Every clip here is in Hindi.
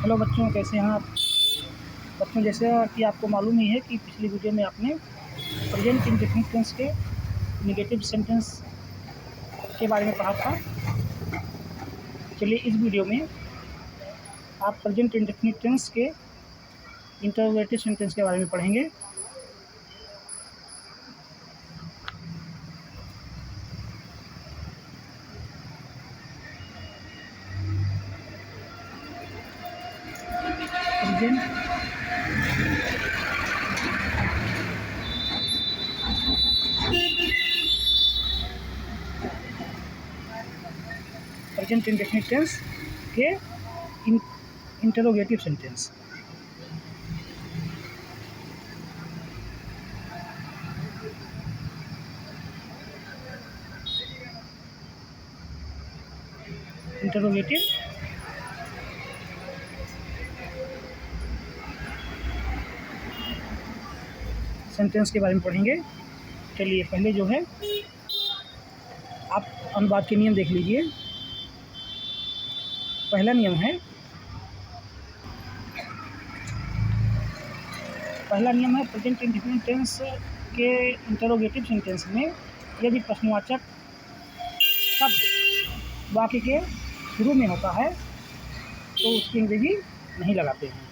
हेलो बच्चों, कैसे हैं आप? बच्चों, जैसे कि आपको मालूम ही है कि पिछली वीडियो में आपने प्रेजेंट इंडेफिनिट टेंस के नेगेटिव सेंटेंस के बारे में पढ़ा था। चलिए इस वीडियो में आप प्रेजेंट इंडेफिनिट टेंस के इंटरोगेटिव सेंटेंस के बारे में पढ़ेंगे। प्रेजेंट इंडेफिनिट टेंस के इंटरोगेटिव सेंटेंस। इंटरोगेटिव सेंटेंस के बारे में पढ़ेंगे। चलिए पहले जो है आप अनुवाद के नियम देख लीजिए। पहला नियम है प्रेजेंट इंडेफिनिट टेंस के इंटरोगेटिव सेंटेंस में यदि प्रश्नवाचक शब्द वाक्य के शुरू में होता है तो उसकी अंग्रेजी नहीं लगाते हैं।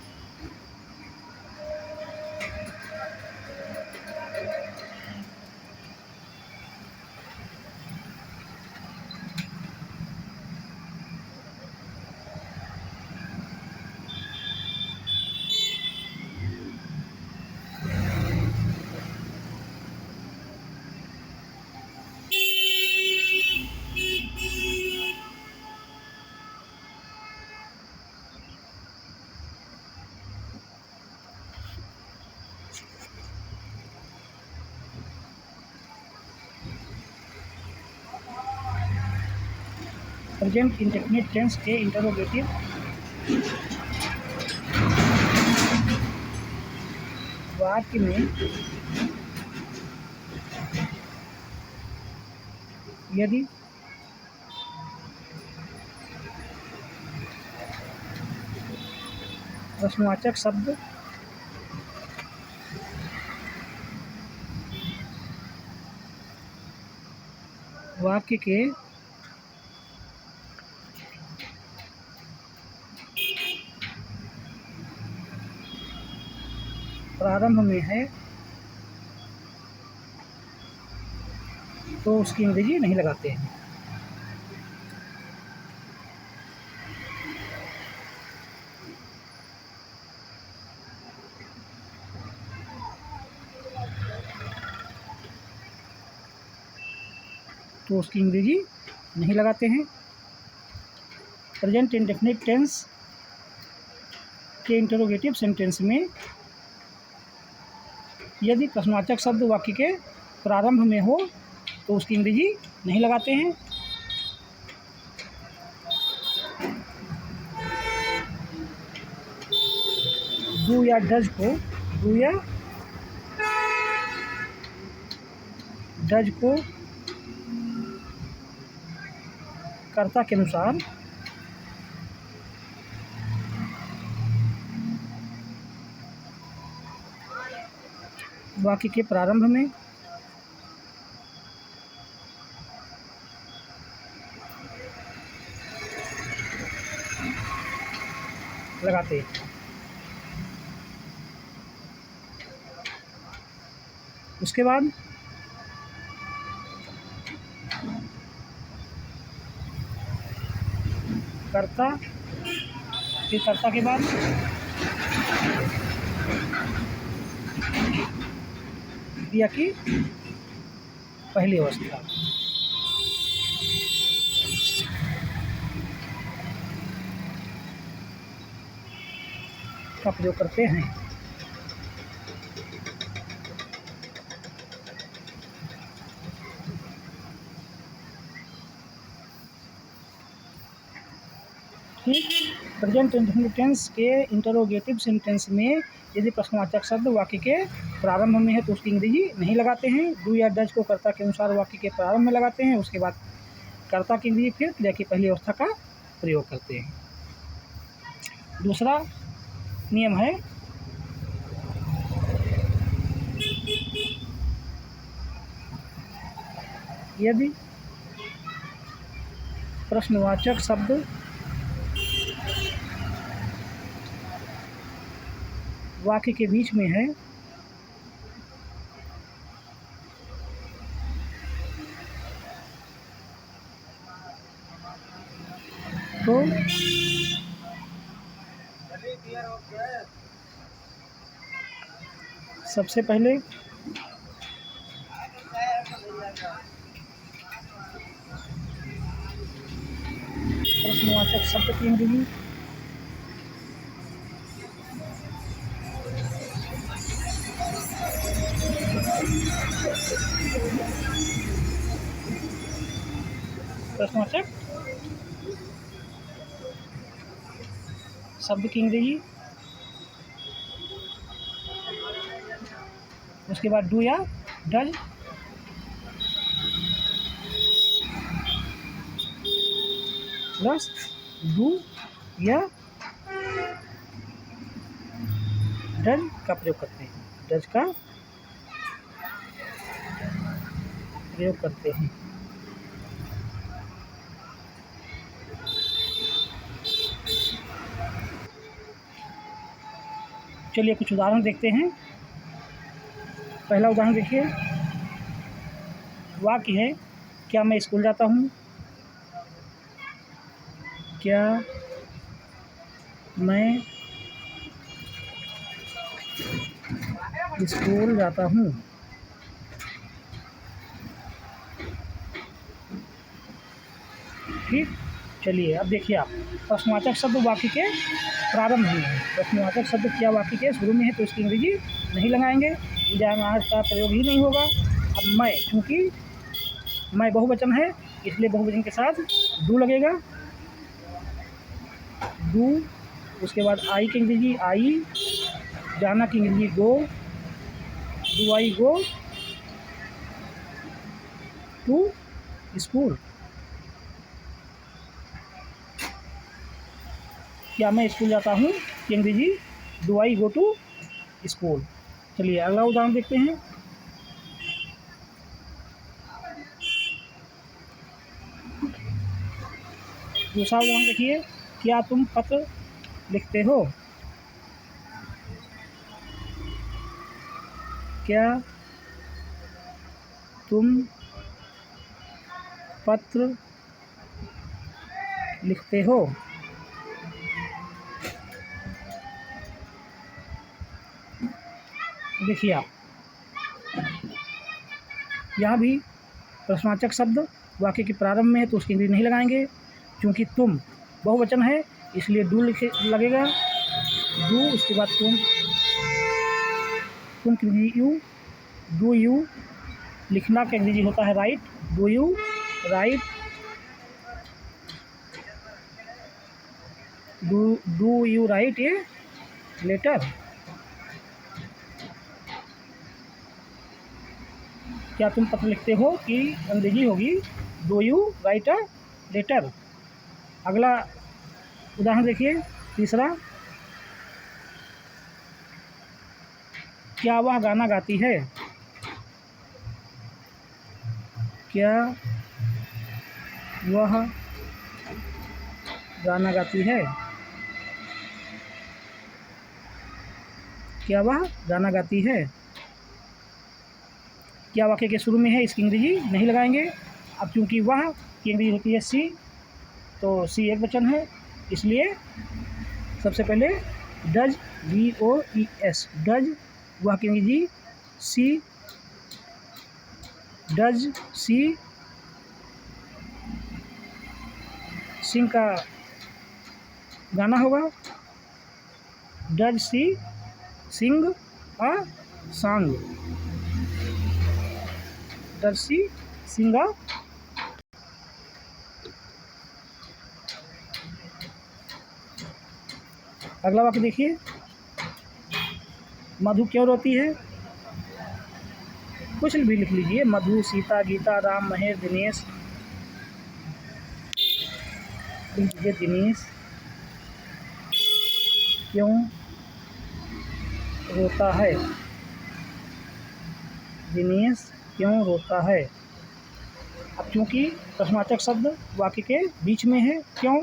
प्रेजेंट इंडेफिनिट टेंस के इंटरोगेटिव वाक्य में यदि प्रश्नवाचक शब्द वाक्य के प्रारंभ में है तो उसकी अंग्रेजी नहीं लगाते हैं। प्रेजेंट इंडेफिनिट टेंस के इंटरोगेटिव सेंटेंस में यदि प्रश्नवाचक शब्द वाक्य के प्रारंभ में हो तो उसकी अंग्रेजी नहीं लगाते हैं। डू या डज को कर्ता के अनुसार वाक्य के प्रारंभ में लगाते हैं। उसके बाद कर्ता के बाद क्रिया की पहली अवस्था का प्रयोग करते हैं। प्रेजेंट इंडेफिनिट टेंस के इंटरोगेटिव सेंटेंस में यदि प्रश्नवाचक शब्द वाक्य के प्रारंभ में है तो उसकी अंग्रेजी नहीं लगाते हैं। डू या डज को कर्ता के अनुसार वाक्य के प्रारंभ में लगाते हैं। उसके बाद कर्ता की अंग्रेजी फिर क्रिया की पहली अवस्था का प्रयोग करते हैं। दूसरा नियम है यदि प्रश्नवाचक शब्द वाक्य के बीच में है तो सबसे पहले प्रश्नवाचक शब्द की अंग्रेजी प्रश्नवाचक शब्द की अंग्रेजी, उसके बाद डू या डज, प्लस डू या डज का प्रयोग करते हैं, डज का प्रयोग करते हैं। चलिए कुछ उदाहरण देखते हैं। पहला उदाहरण देखिए, वाक्य है क्या मैं स्कूल जाता हूँ, क्या मैं स्कूल जाता हूँ। ठीक, चलिए अब देखिए आप, प्रश्नवाचक शब्द वाक्य के प्रारंभ में है। प्रश्नवाचक शब्द क्या वाक्य के शुरू में है तो इसकी अंग्रेजी नहीं लगाएंगे, इजामार्थ का प्रयोग ही नहीं होगा। अब मैं, चूँकि मैं बहुवचन है इसलिए बहुवचन के साथ डू लगेगा, डू। उसके बाद आई की अंग्रेजी आई, जाना की अंग्रेजी go, do I go to school. क्या मैं स्कूल जाता हूँ की अंग्रेजी do I go to school. चलिए अगला उदाहरण देखते हैं। दूसरा उदाहरण देखिए, क्या तुम पत्र लिखते हो, क्या तुम पत्र लिखते हो। देखिए आप, यहाँ भी प्रश्नवाचक शब्द वाक्य के प्रारंभ में है तो उसकी अंग्रेजी नहीं लगाएंगे, क्योंकि तुम बहुवचन है इसलिए डू लगेगा, डू। उसके बाद तुम की अंग्रेजी यू, डू यू। लिखना का अंग्रेजी होता है write, do you write, do you write a letter. क्या तुम पत्र लिखते हो कि अंग्रेजी होगी do you write a letter. अगला उदाहरण देखिए, तीसरा, क्या वह गाना गाती है, क्या वह गाना गाती है, क्या वह गाना गाती है। क्या वाक्य के शुरू में है इसकी अंग्रेजी नहीं लगाएंगे। अब क्योंकि वह की अंग्रेजी होती है सी, तो सी एक वचन है इसलिए सबसे पहले डज, DOES, डज। वह की अंग्रेजी सी, डज सी। सिंग का गाना होगा, does she sing a song, does she sing a. अगला वाक्य देखिए, मधु क्यों रोती है। कुछ भी लिख लीजिए, मधु, सीता, गीता, राम, महेश, दिनेश, दिनेश। क्यों रोता है? दिनेश क्यों रोता है? अब चूँकि प्रश्नवाचक शब्द वाक्य के बीच में है क्यों,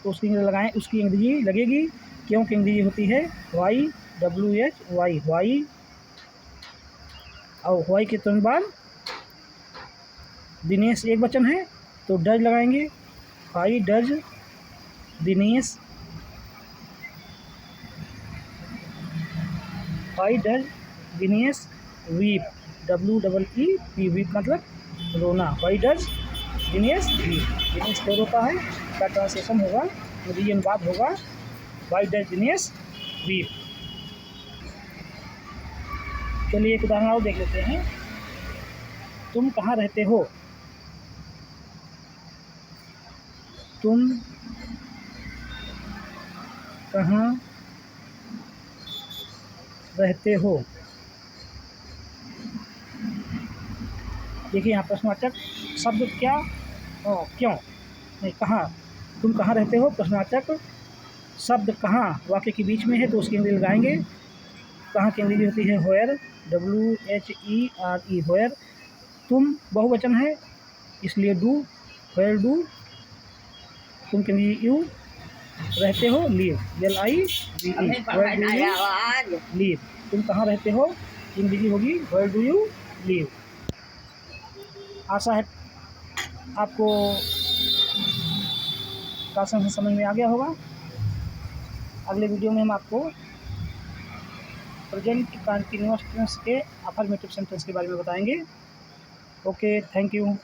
तो उसकी लगाएं, उसकी अंग्रेजी लगेगी। क्यों की अंग्रेजी होती है वाई, WHY, वाई। और वाई के तुरंत बाद दिनेश एक वचन है तो डज लगाएंगे। Why does Dinesh, why does Dinesh weep, WEEP, weep मतलब रोना। Why does Dinesh weep, Dinesh क्यों रोता है, का ट्रांसलेशन होगा, यदि अनुवाद होगा वाई डज दिनेश वीप। चलिए एक उदाहरण और देख लेते हैं। तुम कहाँ रहते हो? तुम कहाँ रहते हो? देखिए यहाँ प्रश्नवाचक शब्द क्या, क्यों नहीं, कहाँ। तुम कहाँ रहते हो, प्रश्नवाचक शब्द कहाँ वाक्य के बीच में है तो उसकी अंग्रेजी लगाएंगे। कहाँ की अंग्रेजी होती है व्हेयर, WHERE, व्हेयर। तुम बहुवचन है इसलिए डू, व्हेयर डू। तुम के लिए यू, रहते हो live, LIVE, where do you live. तुम कहाँ रहते हो, अंग्रेजी होगी व्हेयर डू यू लिव। आशा है आपको क्वेश्चन समझ में आ गया होगा। अगले वीडियो में हम आपको प्रेजेंट कंटीन्यूअस टेंस के अफर्मेटिव सेंटेंस के बारे में बताएंगे। Okay, thank you.